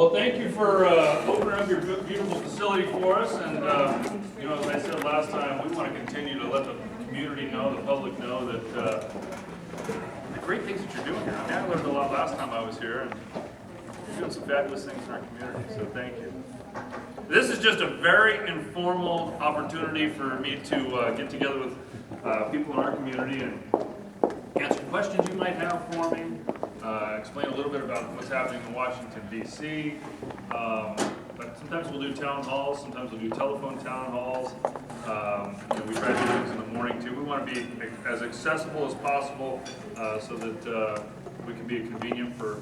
Well, thank you for opening up your beautiful facility for us. And, you know, as I said last time, we want to continue to let the community know, the public know that the great things that you're doing here. I mean, I learned a lot last time I was here, and you're doing some fabulous things in our community, so thank you. This is just a very informal opportunity for me to get together with people in our community and answer questions you might have for me, explain a little bit about what's happening in Washington, D.C. But sometimes we'll do town halls, sometimes we'll do telephone town halls. You know, we try to do things in the morning too. We want to be as accessible as possible so that we can be convenient for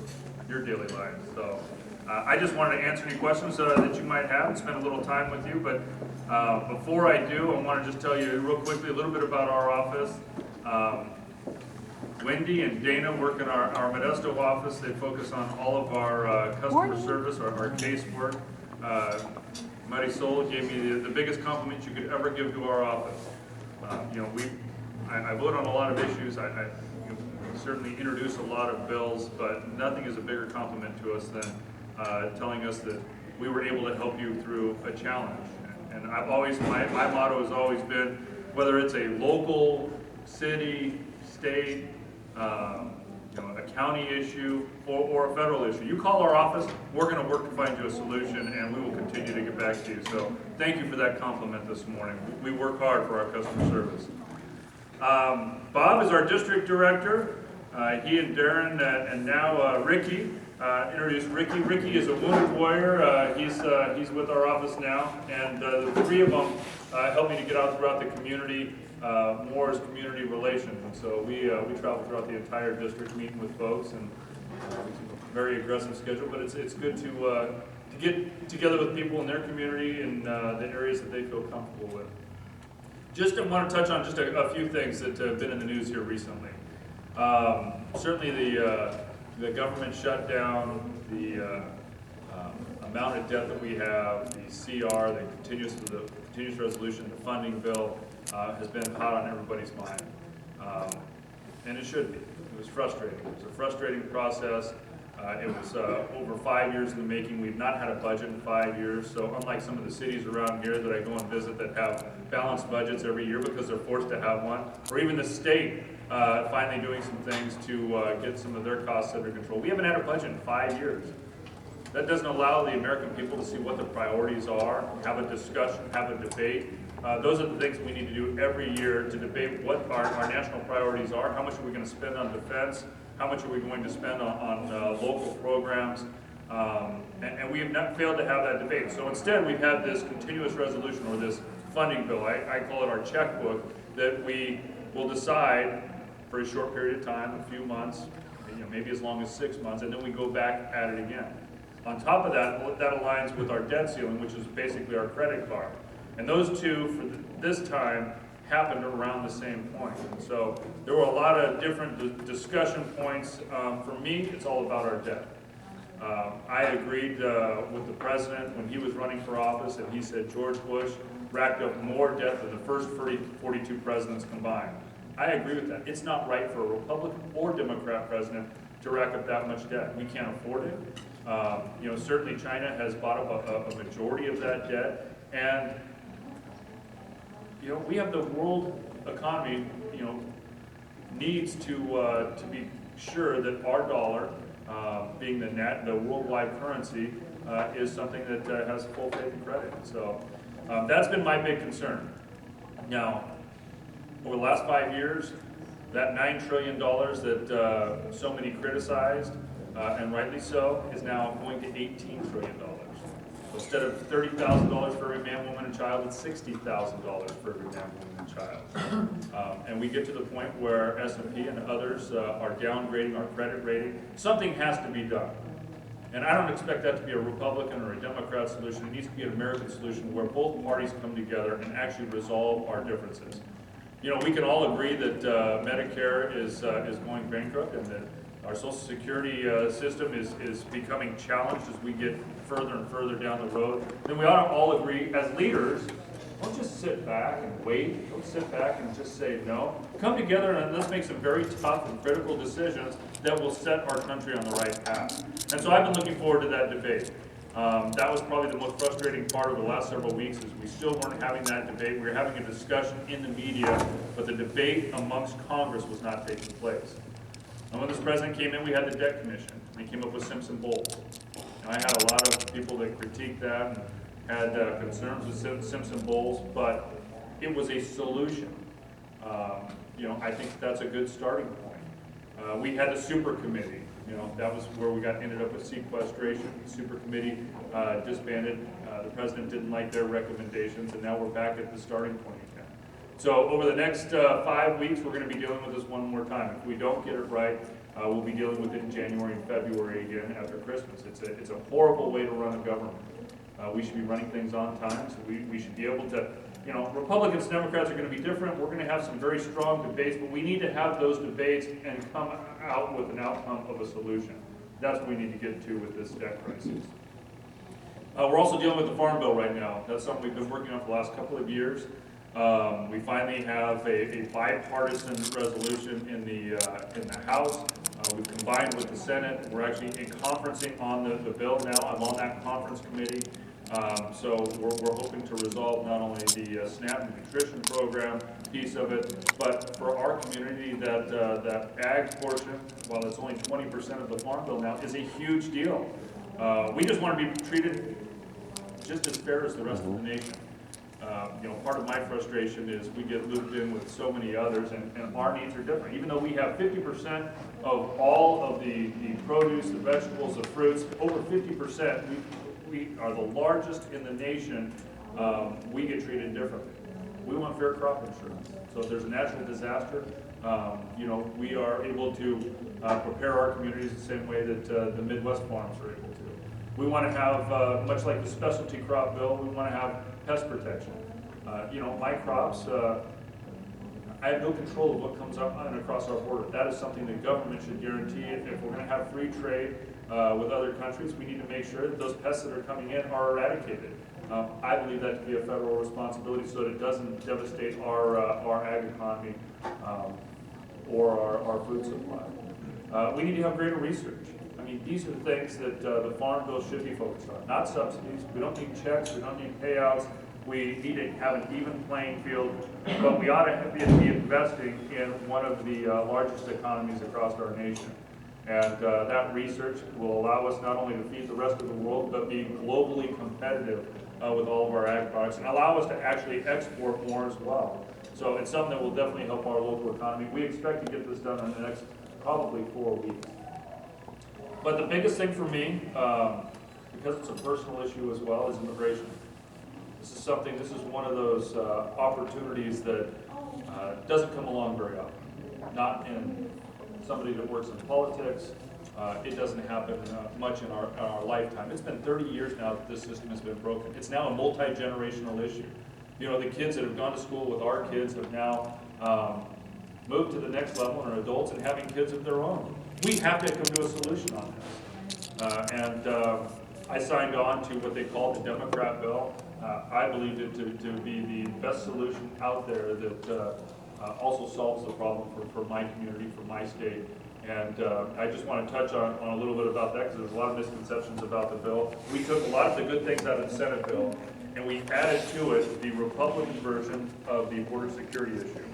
your daily lives. So I just wanted to answer any questions that you might have and spend a little time with you. But before I do, I want to just tell you real quickly a little bit about our office. Wendy and Dana work in our Modesto office. They focus on all of our customer service, our casework. Marisol gave me the biggest compliment you could ever give to our office. You know, I vote on a lot of issues. I certainly introduce a lot of bills, but nothing is a bigger compliment to us than telling us that we were able to help you through a challenge. And I've always, my motto has always been, whether it's a local, city, state, you know, a county issue or a federal issue, you call our office, we're going to work to find you a solution, and we will continue to get back to you. So thank you for that compliment this morning. We work hard for our customer service. Bob is our district director. He and Darren and now Ricky. Introduce Ricky. Ricky is a wounded warrior. He's with our office now, and the three of them help me to get out throughout the community. More as community relations, and so we travel throughout the entire district, meeting with folks, and it's a very aggressive schedule. But it's good to get together with people in their community and the areas that they feel comfortable with. Just want to touch on just a few things that have been in the news here recently. Certainly the government shutdown, the amount of debt that we have, the CR, the continuous resolution, the funding bill. Has been hot on everybody's mind, and it should be. It was frustrating. It was a frustrating process. It was over 5 years in the making. We've not had a budget in 5 years, so unlike some of the cities around here that I go and visit that have balanced budgets every year because they're forced to have one, or even the state finally doing some things to get some of their costs under control. We haven't had a budget in 5 years. That doesn't allow the American people to see what the priorities are, have a discussion, have a debate. Those are the things we need to do every year to debate what our national priorities are. How much are we going to spend on defense? How much are we going to spend on local programs? And we have not failed to have that debate. So instead, we've had this continuous resolution, or this funding bill. I call it our checkbook, that we will decide for a short period of time, a few months, maybe as long as 6 months, and then we go back at it again. On top of that, that aligns with our debt ceiling, which is basically our credit card. And those two, for this time, happened around the same point. And so there were a lot of different discussion points. For me, it's all about our debt. I agreed with the president when he was running for office, and he said George Bush racked up more debt than the first 42 presidents combined. I agree with that. It's not right for a Republican or Democrat president to rack up that much debt. We can't afford it. Certainly China has bought up a majority of that debt, and we have the world economy, needs to be sure that our dollar, being the worldwide currency, is something that has full faith and credit. So that's been my big concern. Now, over the last 5 years, that $9 trillion that so many criticized, and rightly so, is now going to $18 trillion. Instead of $30,000 for every man, woman, and child, it's $60,000 for every man, woman, and child. And we get to the point where S&P and others are downgrading our credit rating. Something has to be done. And I don't expect that to be a Republican or a Democrat solution. It needs to be an American solution where both parties come together and actually resolve our differences. We can all agree that Medicare is going bankrupt, and that our Social Security system is becoming challenged as we get further and further down the road. Then we ought to all agree as leaders Don't just sit back and wait. Don't sit back and just say no. Come together and let's make some very tough and critical decisions that will set our country on the right path. And so I've been looking forward to that debate. That was probably the most frustrating part of the last several weeks is we still weren't having that debate. We were having a discussion in the media, but the debate amongst Congress was not taking place. And when this president came in, we had the debt commission, and he came up with Simpson-Bowles. And I had a lot of people that critiqued that and had concerns with Simpson-Bowles, but it was a solution. I think that's a good starting point. We had the super committee. That was where we ended up with sequestration. The super committee disbanded. The president didn't like their recommendations, and now we're back at the starting point again. So over the next 5 weeks, we're going to be dealing with this one more time. If we don't get it right, we'll be dealing with it in January and February again after Christmas. It's a horrible way to run a government. We should be running things on time, so we should be able to, Republicans and Democrats are going to be different. We're going to have some very strong debates, but we need to have those debates and come out with an outcome of a solution. That's what we need to get to with this debt crisis. We're also dealing with the Farm Bill right now. That's something we've been working on for the last couple of years. We finally have a bipartisan resolution in the House. We've combined with the Senate. We're actually conferencing on the bill now. I'm on that conference committee. So we're hoping to resolve not only the SNAP nutrition program piece of it, but for our community, that ag portion, while it's only 20% of the Farm Bill now, is a huge deal. We just want to be treated just as fair as the rest of the nation. Part of my frustration is we get looped in with so many others, and our needs are different. Even though we have 50% of all of the produce, the vegetables, the fruits, over 50%, we are the largest in the nation, we get treated differently. We want fair crop insurance. So if there's a natural disaster, we are able to prepare our communities the same way that the Midwest farms are able to. We want to have, much like the specialty crop bill, we want to have pest protection. My crops, I have no control of what comes up and across our border. That is something the government should guarantee. If we're going to have free trade with other countries, we need to make sure that those pests that are coming in are eradicated. I believe that to be a federal responsibility so that it doesn't devastate our ag economy or our food supply. We need to have greater research. These are the things that the Farm Bill should be focused on, not subsidies. We don't need checks. We don't need payouts. We need to have an even playing field, but we ought to be investing in one of the largest economies across our nation. And that research will allow us not only to feed the rest of the world, but be globally competitive with all of our ag products and allow us to actually export more as well. So it's something that will definitely help our local economy. We expect to get this done in the next probably 4 weeks. But the biggest thing for me, because it's a personal issue as well, is immigration. This is one of those opportunities that doesn't come along very often. Not in somebody that works in politics. It doesn't happen much in our lifetime. It's been 30 years now that this system has been broken. It's now a multi-generational issue. The kids that have gone to school with our kids have now moved to the next level and are adults and having kids of their own. We have to come to a solution on this. I signed on to what they call the Democrat bill. I believed it to be the best solution out there that also solves the problem for my community, for my state. And I just want to touch on a little bit about that because there's a lot of misconceptions about the bill. We took a lot of the good things out of the Senate bill and we added to it the Republican version of the border security issue.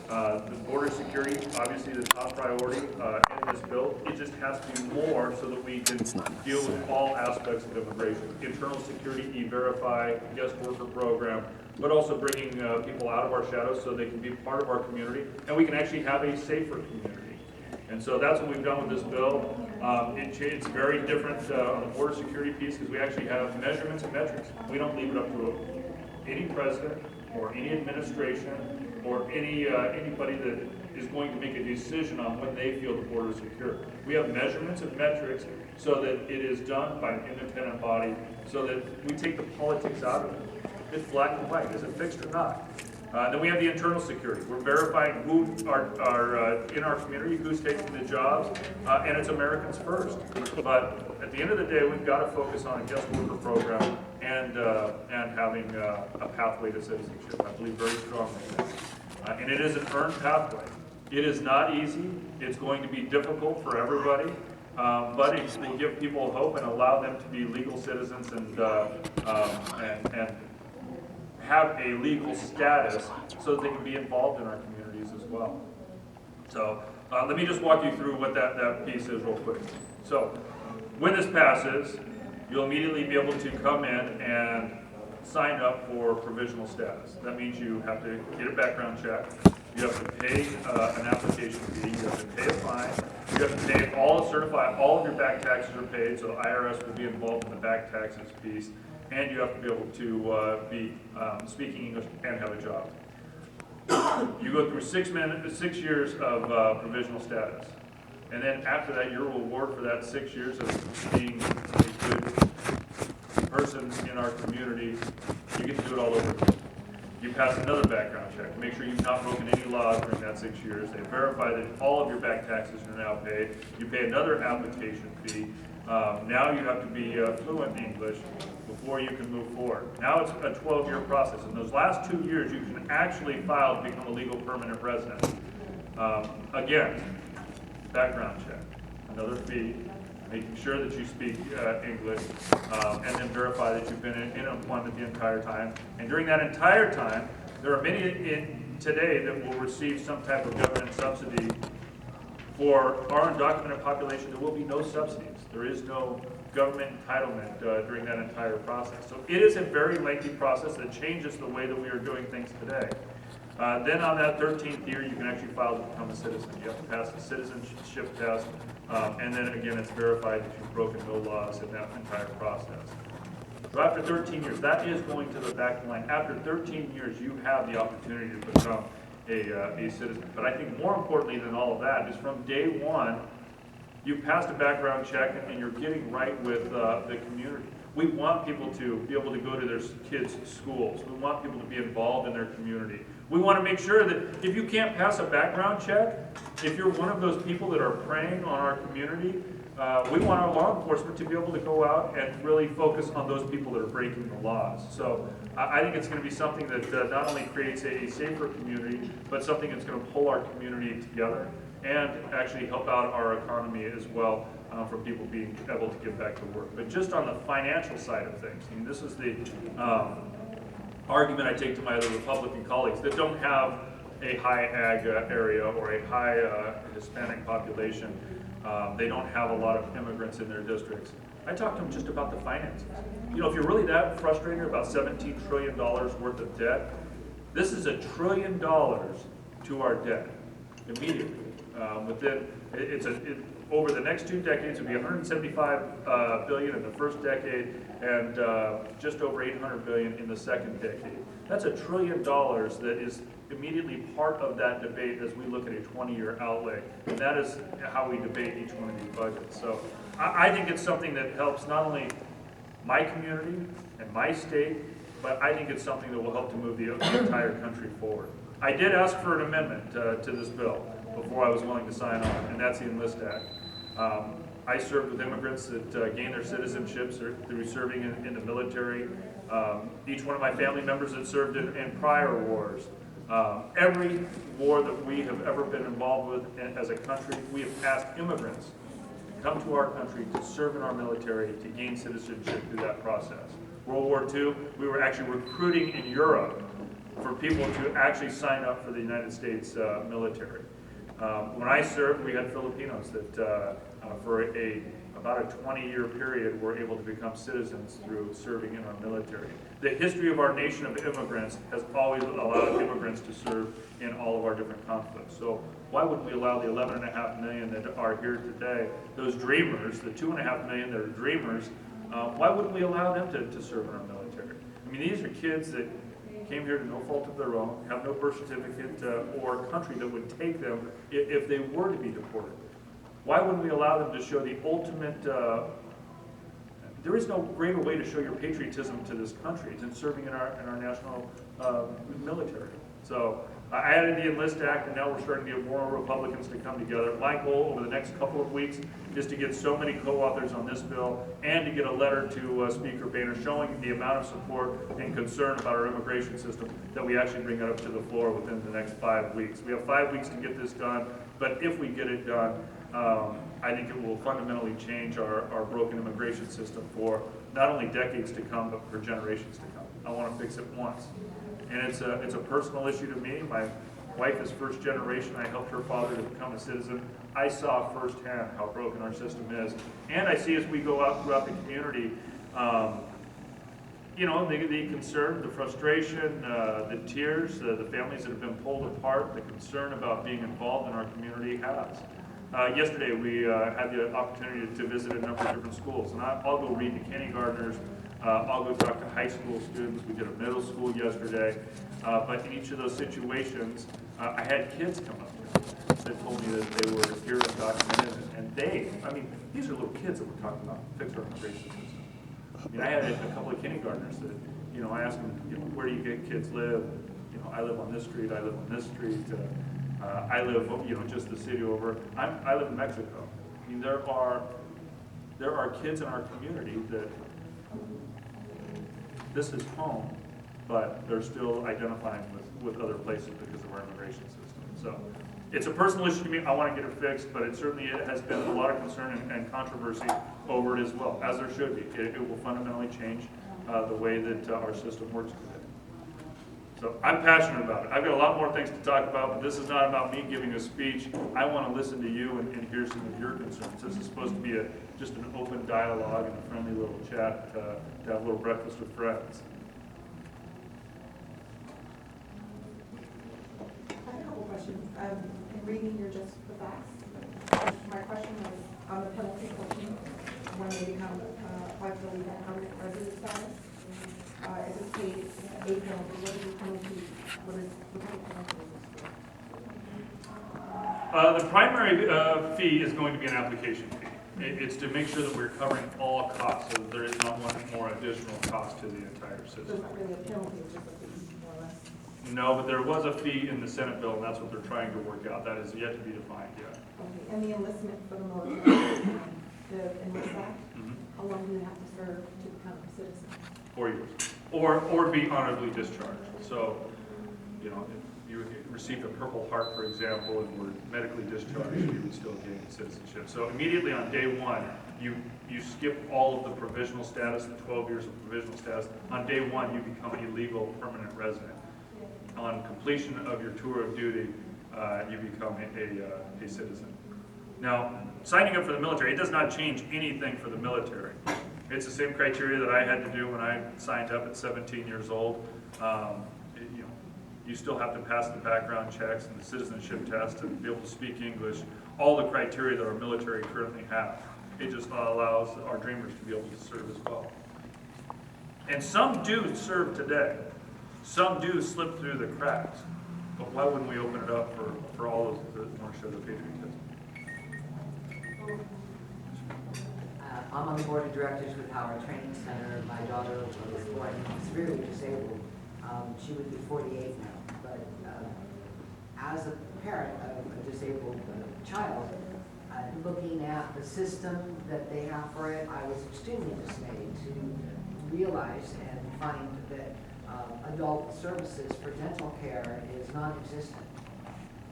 The border security, obviously the top priority in this bill. It just has to be more so that we can deal with all aspects of immigration. Internal security, E-Verify, guest worker program, but also bringing people out of our shadows so they can be part of our community and we can actually have a safer community. And so that's what we've done with this bill. It's very different on the border security piece because we actually have measurements and metrics. We don't leave it up to any president or any administration or anybody that is going to make a decision on when they feel the border is secure. We have measurements and metrics so that it is done by an independent body so that we take the politics out of it. It's black and white. Is it fixed or not? Then we have the internal security. We're verifying who are in our community, who's taking the jobs, and it's Americans first. But at the end of the day, we've got to focus on a guest worker program and having a pathway to citizenship. I believe very strongly in that. And it is an earned pathway. It is not easy. It's going to be difficult for everybody. But it will give people hope and allow them to be legal citizens and have a legal status so that they can be involved in our communities as well. So let me just walk you through what that piece is real quick. So when this passes, you'll immediately be able to come in and sign up for provisional status. That means you have to get a background check. You have to pay an application fee. You have to pay a fine. You have to pay certify all of your back taxes are paid, so IRS will be involved in the back taxes piece. And you have to be able to be speaking English and have a job. You go through 6 years of provisional status. And then after that, your reward for that 6 years of being a good person in our community, you get to do it all over again. You pass another background check. Make sure you've not broken any laws during that 6 years. They verify that all of your back taxes are now paid. You pay another application fee. Now you have to be fluent in English before you can move forward. Now it's a 12-year process. In those last 2 years, you can actually file to become a legal permanent resident. Again, background check, another fee, making sure that you speak English, and then verify that you've been in employment the entire time. And during that entire time, there are many today that will receive some type of government subsidy. For our undocumented population, there will be no subsidies. There is no government entitlement during that entire process. So it is a very lengthy process that changes the way that we are doing things today. Then on that 13th year, you can actually file to become a citizen. You have to pass the citizenship test, and then again, it's verified that you've broken no laws in that entire process. So after 13 years, that is going to the back line. After 13 years, you have the opportunity to become a citizen. But I think more importantly than all of that is from day one, you passed a background check and you're getting right with the community. We want people to be able to go to their kids' schools. We want people to be involved in their community. We want to make sure that if you can't pass a background check, if you're one of those people that are preying on our community, we want our law enforcement to be able to go out and really focus on those people that are breaking the laws. So I think it's going to be something that not only creates a safer community, but something that's going to pull our community together and actually help out our economy as well for people being able to get back to work. But just on the financial side of things, I mean, this is the argument I take to my other Republican colleagues that don't have a high ag area or a high Hispanic population. They don't have a lot of immigrants in their districts. I talk to them just about the finances. You know, if you're really that frustrated about $17 trillion worth of debt, this is $1 trillion to our debt immediately. Over the next 2 decades, it'll be $175 billion in the first decade and just over $800 billion in the second decade. That's $1 trillion that is immediately part of that debate as we look at a 20-year outlay. And that is how we debate each one of these budgets. So I think it's something that helps not only my community and my state, but I think it's something that will help to move the entire country forward. I did ask for an amendment to this bill before I was willing to sign on, and that's the Enlist Act. I served with immigrants that gained their citizenships through serving in the military. Each one of my family members that served in prior wars. Every war that we have ever been involved with as a country, we have asked immigrants to come to our country to serve in our military to gain citizenship through that process. World War II, we were actually recruiting in Europe for people to actually sign up for the United States military. When I served, we had Filipinos that for about a 20-year period were able to become citizens through serving in our military. The history of our nation of immigrants has always allowed immigrants to serve in all of our different conflicts. So why wouldn't we allow the 11.5 million that are here today, those dreamers, the 2.5 million that are dreamers, why wouldn't we allow them to serve in our military? I mean, these are kids that came here to no fault of their own, have no birth certificate or country that would take them if they were to be deported. Why wouldn't we allow them to show the ultimate, there is no greater way to show your patriotism to this country than serving in our national military. So I added the Enlist Act, and now we're starting to get more Republicans to come together. My goal over the next couple of weeks is to get so many co-authors on this bill and to get a letter to Speaker Boehner showing the amount of support and concern about our immigration system that we actually bring it up to the floor within the next 5 weeks. We have 5 weeks to get this done, but if we get it done, I think it will fundamentally change our broken immigration system for not only decades to come, but for generations to come. I want to fix it once. And it's a personal issue to me. My wife is first generation. I helped her father to become a citizen. I saw firsthand how broken our system is. And I see as we go out throughout the community, the concern, the frustration, the tears, the families that have been pulled apart, the concern about being involved in our community has. Yesterday we had the opportunity to visit a number of different schools. And I'll go read to kindergartners. I'll go talk to high school students. We did a middle school yesterday. But in each of those situations, I had kids come up here that told me that they were here undocumented. And these are little kids that we're talking about, fix our immigration system. I had a couple of kindergartners that, I asked them, where do you get kids live? I live on this street, I live on this street. I live, just the city over. I live in Mexico. There are kids in our community that this is home, but they're still identifying with other places because of our immigration system. So it's a personal issue to me. I want to get it fixed, but it certainly has been a lot of concern and controversy over it as well, as there should be. It will fundamentally change the way that our system works today. So I'm passionate about it. I've got a lot more things to talk about, but this is not about me giving a speech. I want to listen to you and hear some of your concerns. This is supposed to be just an open dialogue and a friendly little chat to have a little breakfast with friends. I have a couple questions. In reading your just the facts, my question was on the penalty question when they become apply for the legal permanent resident status. If it's paid a penalty, what is the penalty? What is the penalty? The primary fee is going to be an application fee. It's to make sure that we're covering all costs, so that there is not one more additional cost to the entire So system. it's not really a penalty, it's just a fee, more or less. No, but there was a fee in the Senate bill, and that's what they're trying to work out. That is yet to be defined yet. Okay, and the enlistment for the military, the enlist act, how long do you have to serve to become a citizen? 4 years. Or be honorably discharged. So, if you received a Purple Heart, for example, and were medically discharged, you would still gain citizenship. So immediately on day one, you skip all of the provisional status, the 12 years of provisional status. On day one, you become a legal permanent resident. On completion of your tour of duty, you become a citizen. Now, signing up for the military, it does not change anything for the military. It's the same criteria that I had to do when I signed up at 17 years old. You still have to pass the background checks and the citizenship test and be able to speak English, all the criteria that our military currently have. It just allows our dreamers to be able to serve as well. And some do serve today. Some do slip through the cracks. But why wouldn't we open it up for all those that want to show their patriotism? I'm on the board of directors with Howard Training Center. My daughter was born severely disabled. She would be 48 now. But as a parent of a disabled child, looking at the system that they have for it, I was extremely dismayed to realize and find that adult services for dental care is non-existent.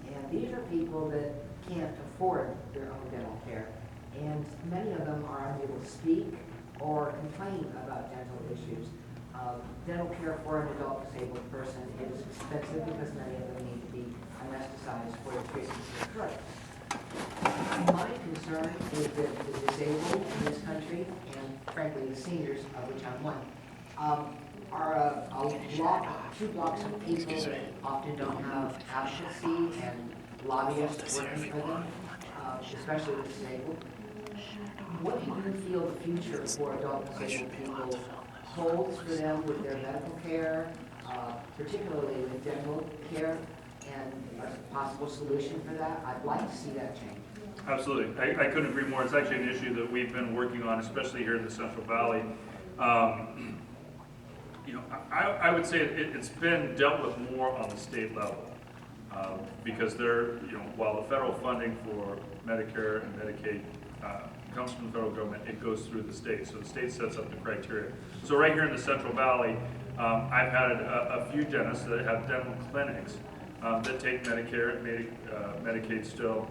And these are people that can't afford their own dental care. And many of them are unable to speak or complain about dental issues. Dental care for an adult disabled person is expensive because many of them need to be anesthetized for the treatment of their throat. My concern is that the disabled in this country, and frankly the seniors, of which I'm one, are two blocks of people that often don't have advocacy and lobbyists working for them, especially the disabled. What do you feel the future for adult disabled people holds for them with their medical care, particularly with dental care, and a possible solution for that? I'd like to see that change. Absolutely. I couldn't agree more. It's actually an issue that we've been working on, especially here in the Central Valley. You know, I would say it's been dealt with more on the state level. Because while the federal funding for Medicare and Medicaid comes from the federal government, it goes through the state. So the state sets up the criteria. So right here in the Central Valley, I've had a few dentists that have dental clinics that take Medicare and Medicaid still.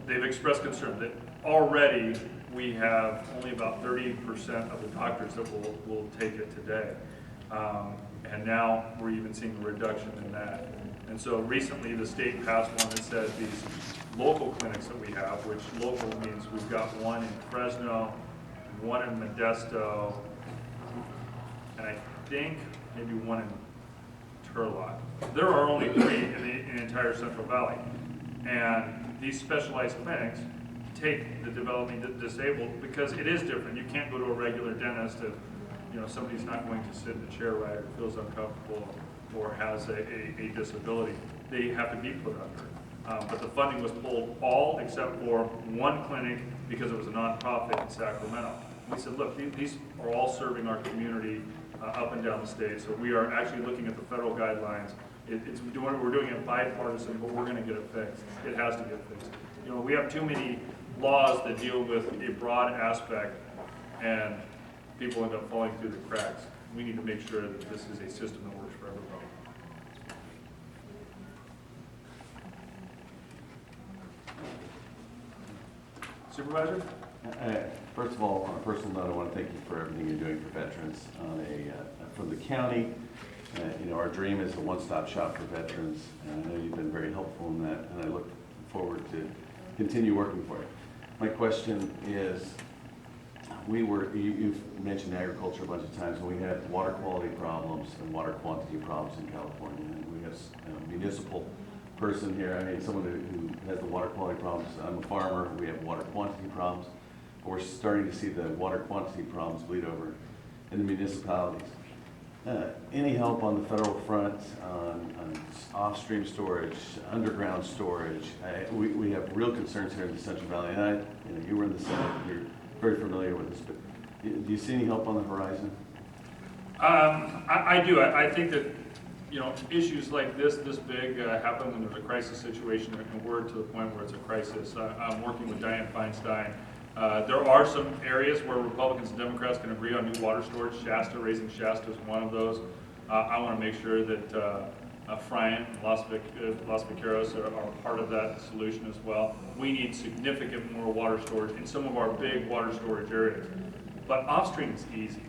They've expressed concern that already we have only about 30% of the doctors that will take it today. And now we're even seeing a reduction in that. And so recently the state passed one that said these local clinics that we have, which local means we've got one in Fresno, one in Modesto, and I think maybe one in Turlock. There are only 3 in the entire Central Valley. And these specialized clinics take the developmentally disabled because it is different. You can't go to a regular dentist if somebody's not going to sit in a chair right or feels uncomfortable or has a disability. They have to be put under. But the funding was pulled all except for one clinic because it was a nonprofit in Sacramento. We said, look, these are all serving our community up and down the state. So we are actually looking at the federal guidelines. We're doing it bipartisan, but we're going to get it fixed. It has to get fixed. We have too many laws that deal with a broad aspect, and people end up falling through the cracks. We need to make sure that this is a system that works for everybody. Supervisor? First of all, on a personal note, I want to thank you for everything you're doing for veterans. From the county, our dream is a one-stop shop for veterans, and I know you've been very helpful in that, and I look forward to continue working for you. My question is, you've mentioned agriculture a bunch of times, and we have water quality problems and water quantity problems in California, and we have a municipal person here, someone who has the water quality problems. I'm a farmer, we have water quantity problems, but we're starting to see the water quantity problems bleed over in the municipalities. Any help on the federal front on off-stream storage, underground storage? We have real concerns here in the Central Valley, and you were in the Senate, you're very familiar with this, but do you see any help on the horizon? I do. I think that issues like this big happen when there's a crisis situation, and we're to the point where it's a crisis. I'm working with Dianne Feinstein. There are some areas where Republicans and Democrats can agree on new water storage. Raising Shasta is one of those. I want to make sure that Friant and Los Vaqueros are part of that solution as well. We need significant more water storage in some of our big water storage areas. But off-stream is easy.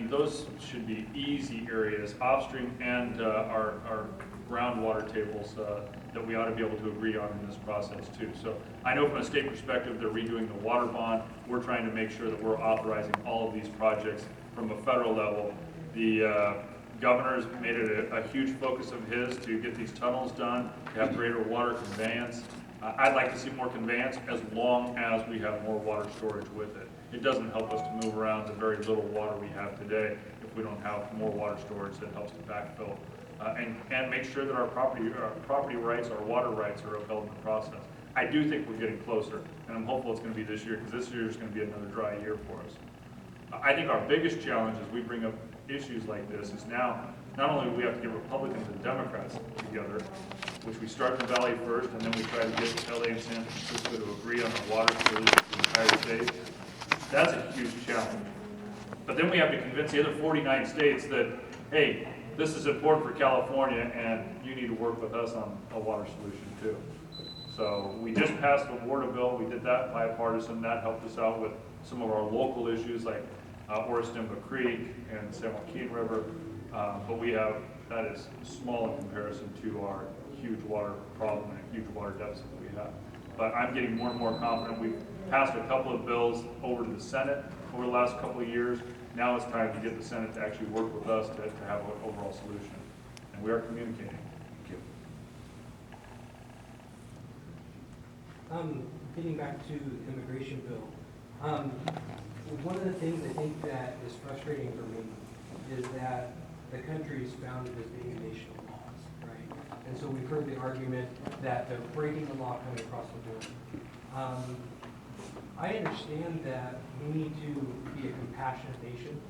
Those should be easy areas, off-stream and our groundwater tables that we ought to be able to agree on in this process too. So I know from a state perspective, they're redoing the water bond. We're trying to make sure that we're authorizing all of these projects from a federal level. The governor's made it a huge focus of his to get these tunnels done, to have greater water conveyance. I'd like to see more conveyance as long as we have more water storage with it. It doesn't help us to move around the very little water we have today if we don't have more water storage that helps to backfill and make sure that our property rights, our water rights are upheld in the process. I do think we're getting closer, and I'm hopeful it's going to be this year, because this year is going to be another dry year for us. I think our biggest challenge as we bring up issues like this is now, not only do we have to get Republicans and Democrats together, which we start in the Valley first, and then we try to get LA and San Francisco to agree on the water solution for the entire state. That's a huge challenge. But then we have to convince the other 49 states that, hey, this is important for California, and you need to work with us on a water solution too. So we just passed the water bill. We did that bipartisan. That helped us out with some of our local issues like Oristimba Creek and San Joaquin River. But that is small in comparison to our huge water problem and huge water deficit that we have. But I'm getting more and more confident. We've passed a couple of bills over to the Senate over the last couple of years. Now it's time to get the Senate to actually work with us to have an overall solution. And we are communicating. Thank you. Getting back to the immigration bill, one of the things I think that is frustrating for me is that the country is founded as being a nation of laws, right? And so we've heard the argument that they're breaking the law coming across the border. I understand that we need to be a compassionate nation,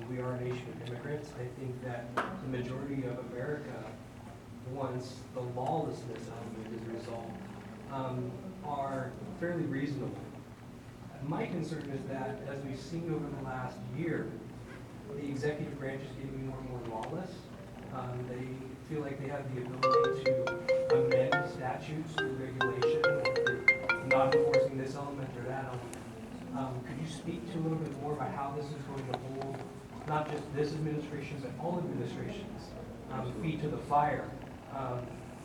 We are a nation of immigrants. I think that the majority of America, once the lawlessness element is resolved, are fairly reasonable. My concern is that, as we've seen over the last year, the executive branch is getting more and more lawless. They feel like they have the ability to amend statutes through regulation, not enforcing this element or that element. Could you speak to a little bit more about how this is going to hold not just this administration, but all administrations feet to the fire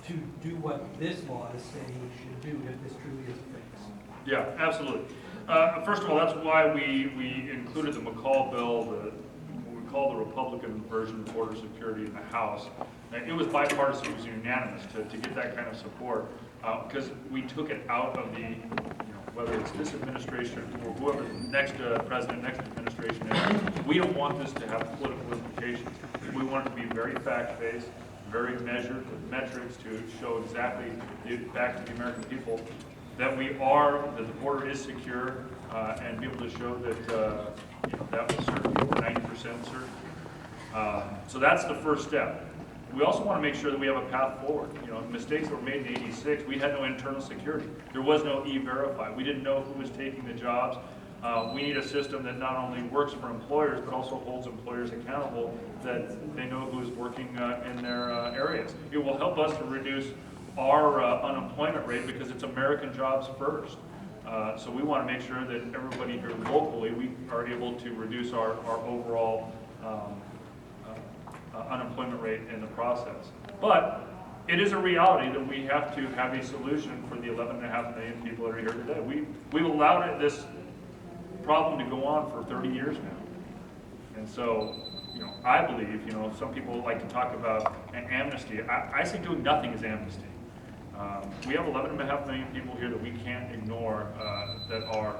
to do what this law is saying we should do if this truly is a fix? Yeah, absolutely. First of all, that's why we included the McCall bill, what we call the Republican version of border security in the House. And it was bipartisan, it was unanimous to get that kind of support, because we took it out of the, whether it's this administration or whoever the next president, next administration is, we don't want this to have political implications. We want it to be very fact-based, very measured with metrics to show exactly, back to the American people, that that the border is secure, and be able to show that, that was certainly over 90% certain. So that's the first step. We also want to make sure that we have a path forward. Mistakes that were made in '86, we had no internal security. There was no E-Verify. We didn't know who was taking the jobs. We need a system that not only works for employers, but also holds employers accountable, that they know who is working in their areas. It will help us to reduce our unemployment rate because it's American jobs first. So we want to make sure that everybody here locally, we are able to reduce our overall unemployment rate in the process. But it is a reality that we have to have a solution for the 11.5 million people that are here today. We've allowed this problem to go on for 30 years now. And so, I believe, some people like to talk about an amnesty. I say doing nothing is amnesty. We have 11.5 million people here that we can't ignore that are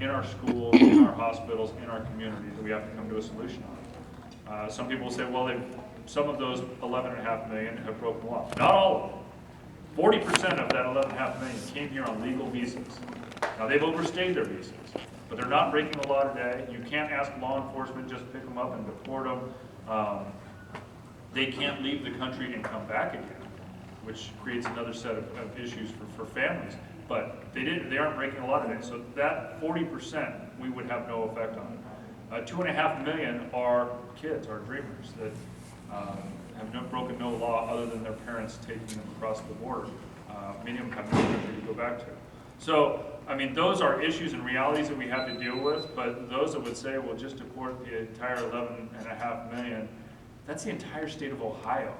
in our schools, in our hospitals, in our communities that we have to come to a solution on. Some people say, well, some of those 11.5 million have broken law. Not all of them. 40% of that 11.5 million came here on legal visas. Now, they've overstayed their visas, but they're not breaking the law today. You can't ask law enforcement just pick them up and deport them. They can't leave the country and come back again, which creates another set of issues for families. But they aren't breaking the law today. So that 40% we would have no effect on. 2.5 million are kids, are dreamers that have broken no law other than their parents taking them across the border. Many of them have no country to go back to. So, those are issues and realities that we have to deal with, but those that would say, well, just deport the entire 11.5 million, that's the entire state of Ohio.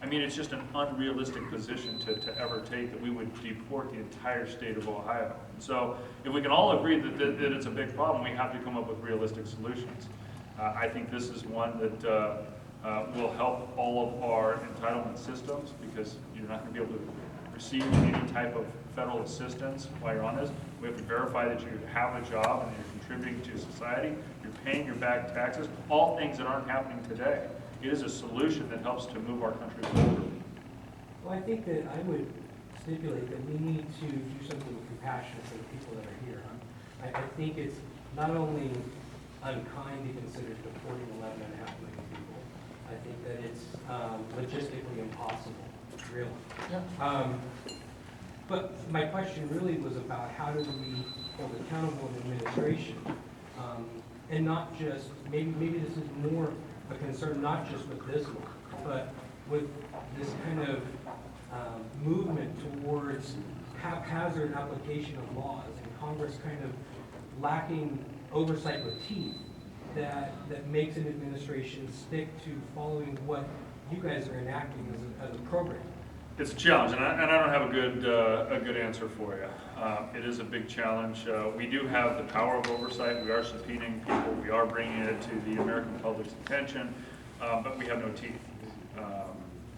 It's just an unrealistic position to ever take that we would deport the entire state of Ohio. So if we can all agree that it's a big problem, we have to come up with realistic solutions. I think this is one that will help all of our entitlement systems, because you're not going to be able to receive any type of federal assistance while you're on this. We have to verify that you have a job and you're contributing to society, you're paying your back taxes, all things that aren't happening today. It is a solution that helps to move our country forward. Well, I think that I would stipulate that we need to do something compassionate for the people that are here. I think it's not only unkind to consider deporting 11.5 million people, I think that it's logistically impossible, really. Yeah. But my question really was about how do we hold accountable an administration, and not just, maybe this is more a concern not just with this law, but with this kind of movement towards haphazard application of laws, and Congress kind of lacking oversight with teeth that makes an administration stick to following what you guys are enacting as a program. It's a challenge, and I don't have a good answer for you. It is a big challenge. We do have the power of oversight. We are subpoenaing people. We are bringing it to the American public's attention, but we have no teeth.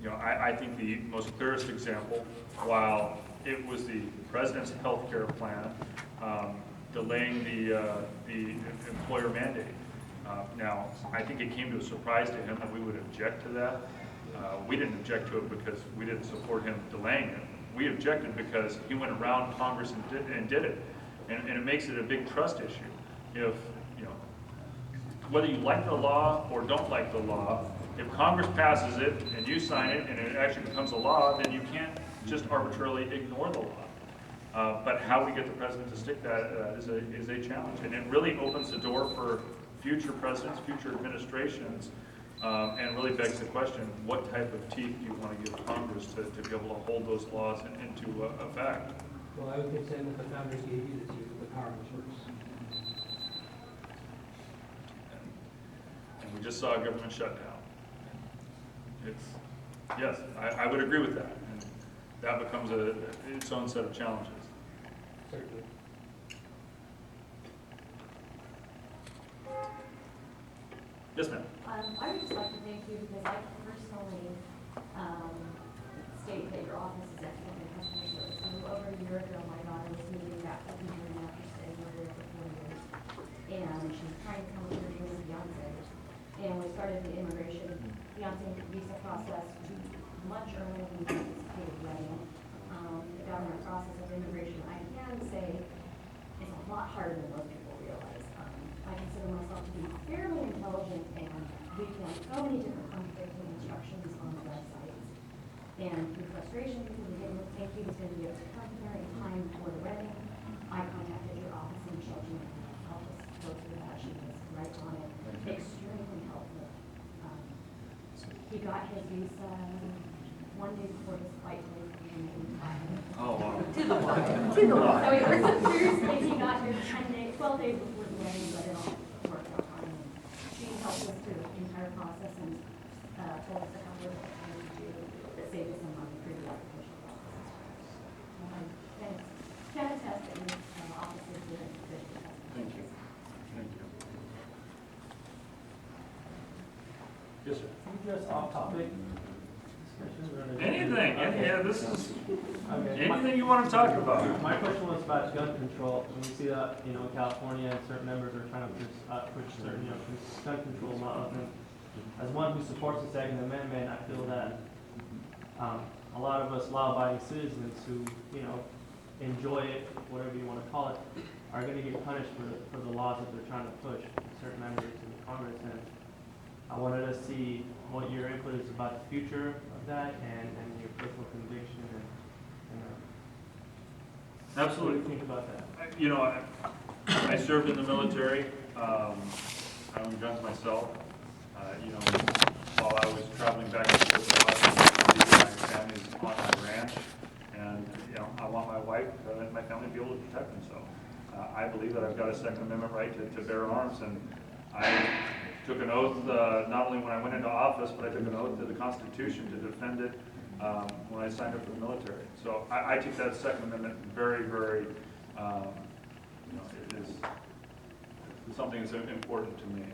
I think the most clearest example, while it was the president's health care plan delaying the employer mandate. Now, I think it came to a surprise to him that we would object to that. We didn't object to it because we didn't support him delaying it. We objected because he went around Congress and did it. And it makes it a big trust issue. If, whether you like the law or don't like the law, if Congress passes it and you sign it and it actually becomes a law, then you can't just arbitrarily ignore the law. But how we get the president to stick that is a challenge. And it really opens the door for future presidents, future administrations, and really begs the question, what type of teeth do you want to give Congress to be able to hold those laws into effect? Well, I would contend that the founders gave you the teeth, the power was yours. And we just saw a government shutdown. Yes, I would agree with that. And that becomes its own set of challenges. Certainly. Yes, ma'am. I would just like to thank you because I personally state that your office is excellent in customer service. So over a year ago, my daughter was moving back to New Jersey after staying over there for 4 years. And she was trying to come with her dream fiance. And we started the immigration fiance visa process much earlier than we anticipated wedding. The government process of immigration, I can say, is a lot harder than most people realize. I consider myself to be fairly intelligent, and we found so many different contradicting instructions on the websites. And through frustration, because we didn't think he was going to be able to come during time for the wedding, I contacted your office, and Michelle Jean helped us go through that. She was right on it, extremely helpful. He got his visa 1 day before his flight to Oh, wow. to the wire. To the wire. So he worked on Thursday, he got here 10 days, 12 days before the wedding, but it all worked out fine. She helped us through the entire process and told us a couple of things to do that saved us some money through the application process. Can attest that your office is doing good. Thank you. Thank you. Yes, sir. Can you just off topic? Anything. Yeah, this is Okay. anything you want to talk about. My question was about gun control. When we see that, in California, certain members are trying to push certain, gun control laws. And as one who supports the Second Amendment, I feel that a lot of us law-abiding citizens who, enjoy it, whatever you want to call it, are going to get punished for the laws that they're trying to push, certain members in Congress. And I wanted to see what your input is about the future of that and your personal conviction and Absolutely. what do you think about that? I served in the military. I own guns myself. While I was traveling back and forth to Washington, my family's on my ranch, and I want my wife and my family to be able to protect themselves. I believe that I've got a Second Amendment right to bear arms, and I took an oath not only when I went into office, but I took an oath to the Constitution to defend it when I signed up for the military. So I take that Second Amendment very, very, it is something that's important to me.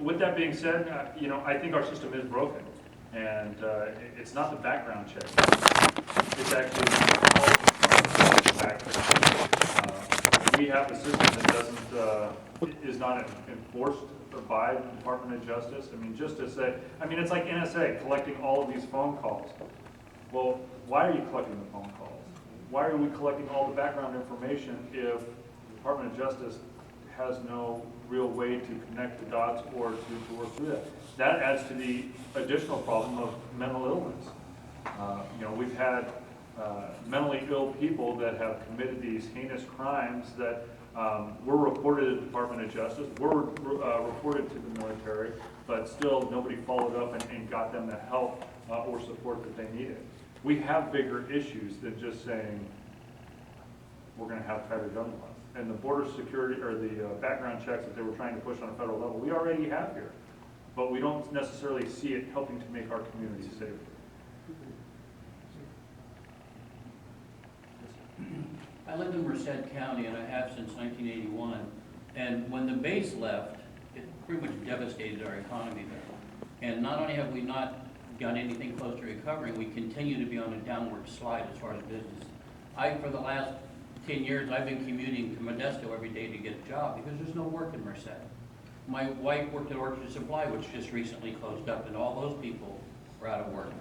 With that being said, I think our system is broken, and it's not the background check. It's actually the background. We have a system that is not enforced by the Department of Justice. Just to say, it's like NSA collecting all of these phone calls. Well, why are you collecting the phone calls? Why are we collecting all the background information if the Department of Justice has no real way to connect the dots or to work through that? That adds to the additional problem of mental illness. We've had mentally ill people that have committed these heinous crimes that were reported to the Department of Justice, were reported to the military, but still nobody followed up and got them the help or support that they needed. We have bigger issues than just saying we're going to have tighter gun laws. And the border security or the background checks that they were trying to push on a federal level, we already have here. But we don't necessarily see it helping to make our communities safer. I live in Merced County, and I have since 1981. And when the base left, it pretty much devastated our economy there. And not only have we not done anything close to recovering, we continue to be on a downward slide as far as business. For the last 10 years, I've been commuting to Modesto every day to get a job because there's no work in Merced. My wife worked at Orchard Supply, which just recently closed up, and all those people are out of work.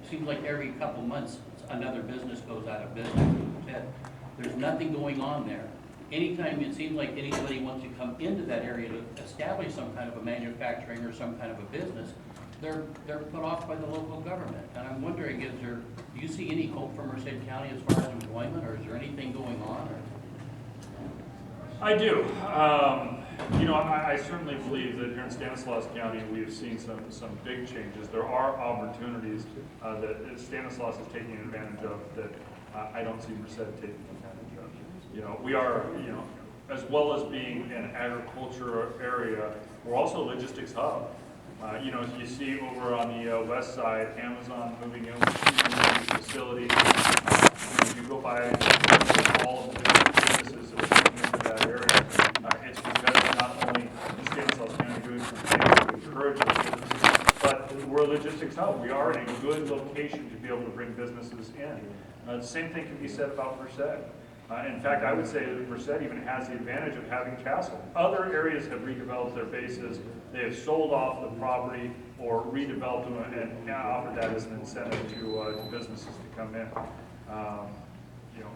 Seems like every couple months, another business goes out of business. There's nothing going on there. anytime it seems like anybody wants to come into that area to establish some kind of a manufacturing or some kind of a business, they're put off by the local government. And I'm wondering, do you see any hope for Merced County as far as employment, or is there anything going on? I do. You know, I certainly believe that here in Stanislaus County, we have seen some big changes. There are opportunities that Stanislaus is taking advantage of that I don't see Merced taking advantage of. You know, we are, you know, as well as being an agriculture area, we're also a logistics hub. You know, as you see over on the west side, Amazon moving in with two facilities. If you go by all of the different businesses that are coming into that area, it's because not only is Stanislaus County doing some things to encourage those businesses, but we're a logistics hub. We are in a good location to be able to bring businesses in. The same thing can be said about Merced. In fact, I would say that Merced even has the advantage of having Castle. Other areas have redeveloped their bases. They have sold off the property or redeveloped them and offered that as an incentive to businesses to come in. You know,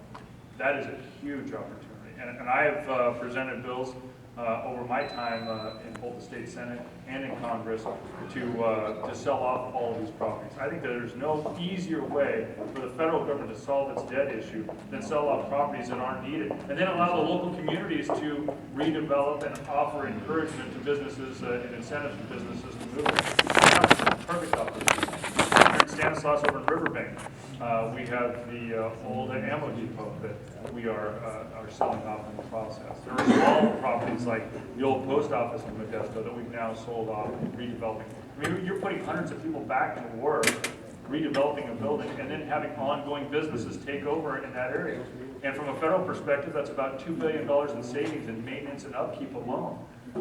that is a huge opportunity. And I have presented bills over my time in both the state Senate and in Congress to sell off all of these properties. I think that there's no easier way for the federal government to solve its debt issue than sell off properties that aren't needed, and then allow the local communities to redevelop and offer encouragement to businesses and incentives to businesses to move. That's a perfect opportunity. Here in Stanislaus over in Riverbank, we have the old ammo depot that we are selling off in the process. There are small properties like the old post office in Modesto that we've now sold off and redeveloping. I mean, you're putting hundreds of people back into work, redeveloping a building, and then having ongoing businesses take over in that area. And from a federal perspective, that's about $2 billion in savings in maintenance and upkeep alone.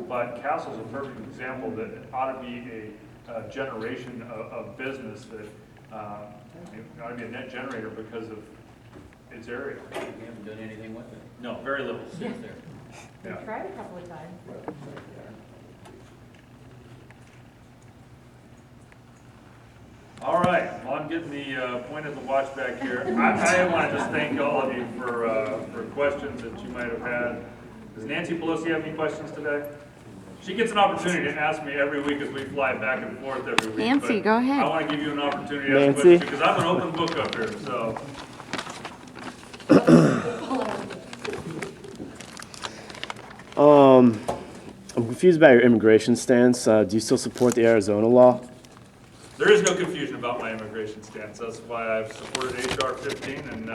But Castle's a perfect example that it ought to be a generation of business that it ought to be a net generator because of its area. You haven't done anything with it. No, very little. It sits there. Yeah. We tried a couple of times. All right, well, I'm getting the point of the watch back here. I want to just thank all of you for questions that you might have had. Does Nancy Pelosi have any questions today? She gets an opportunity to ask me every week as we fly back and forth every week. Nancy, go ahead. I want to give you an opportunity to ask Nancy. questions because I'm an open book up here, so. I'm confused about your immigration stance. Do you still support the Arizona law? There is no confusion about my immigration stance. That's why I've supported H.R. 15, and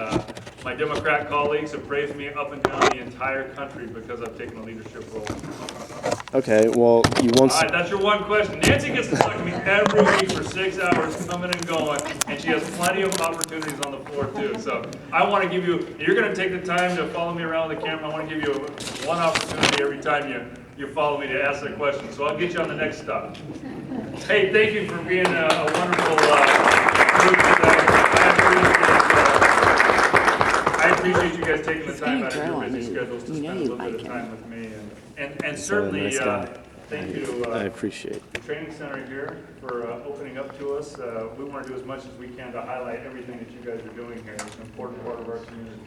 my Democrat colleagues have praised me up and down the entire country because I've taken a leadership role. Okay, well, you once... All right, that's your one question. Nancy gets to talk to me every week for 6 hours, coming and going, and she has plenty of opportunities on the floor, too. So I want to give you, you're going to take the time to follow me around the camera. I want to give you one opportunity every time you follow me to ask a question. So I'll get you on the next stop. Hey, thank you for being a wonderful group today. I appreciate you guys taking the time out of your busy schedules to spend a little bit of time with me. And certainly, nice guy. thank you I appreciate the training center here for opening up to us. We want to do as much as we can to highlight everything that you guys are doing here. It's an important part of our community.